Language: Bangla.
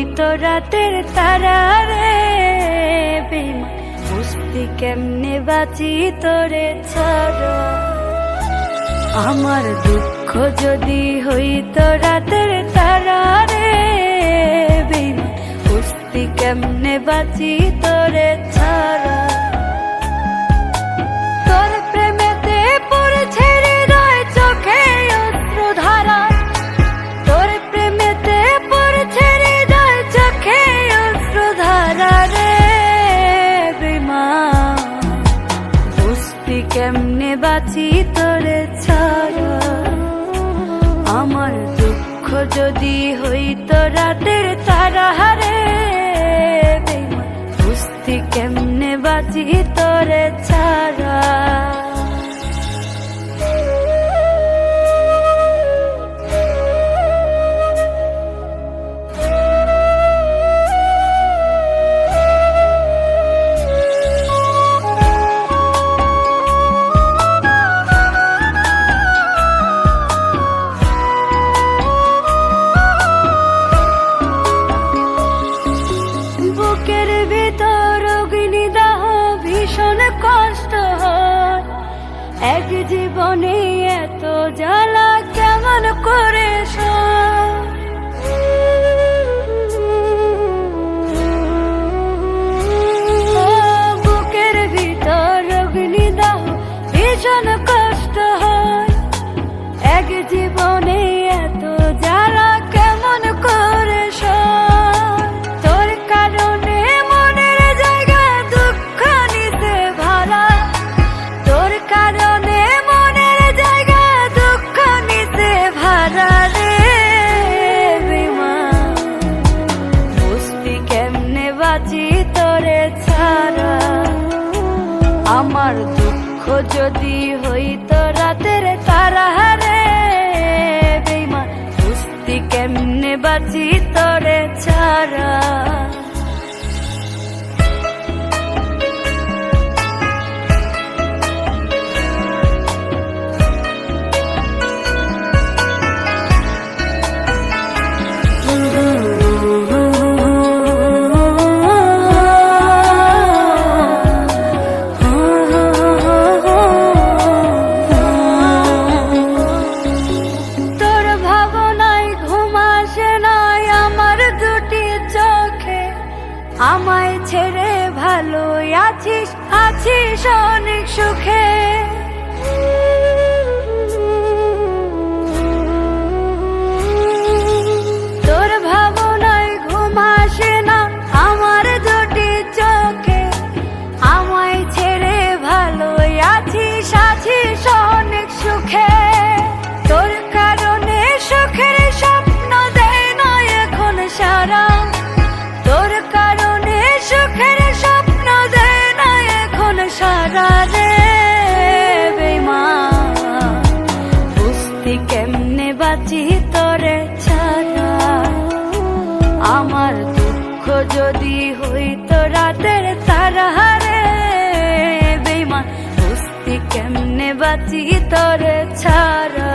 হইতো রাতের তারা রে বেঈমান, বুঝতি কেমনে বাঁচি তোরে ছাড়া। আমার দুঃখ যদি হইতো রাতের তারা রে বেঈমান, বুঝতি কেমনে বাঁচি তোরে ছাড়া। তোর প্রেমেতে পড়েছে হৃদয় চোখে অশ্রুধারা, তোর প্রেমেতে পড়েছে হৃদয় চোখে অশ্রুধারা রে বেঈমান, বুঝতি কেমনে বাঁচি তোরে ছাড়া। আমার দুঃখ যদি হইতো রাতের তারা রে বেঈমান, বুঝতি কেমনে বাঁচি তোরে ছাড়া। বুকের ভিতর অগ্নিদাহ ভীষণ কষ্ট হয়, এক জীবনে এত জ্বালা কেমন করে সয়। বুকের ভিতর অগ্নিদাহ ভীষণ কষ্ট হয়, এক জীবনে এত জ্বালা কেমন করে সয়। তোর কারণে মনের জায়গা দুঃখ নিতে ভরা, তোর কারণে মনের জায়গা দুঃখ নিতে ভরা রে বেঈমান, বুঝতি কেমনে বাঁচি তোরে ছাড়া। আমার দুঃখ যদি হইতো রাতের তারা রে বেঈমান, বুঝতি কেমনে বাঁচি তোরে ছাড়া। তোর ভাবনায় ঘুম আসে নাই আমার দুটি চোখে, আমায় ছেড়ে ভালো আছিস আছিস অনেক সুখে। তোর ভাবনায় ঘুম আসে না আমার দুটি চোখে, আমায় ছেড়ে ভালো আছিস আছিস অনেক সুখে। তোর কারণে সুখের স্বপ্ন দেয় না এখন সারা, তোর কারণে সুখের স্বপ্ন দেয় না এখন সারা রে বেঈমান, বুঝতি কেমনে বাঁচি তোরে ছাড়া। আমার দুঃখ যদি হইতো রাতের তারা রে বেঈমান, বুঝতি কেমনে বাঁচি তোরে ছাড়া।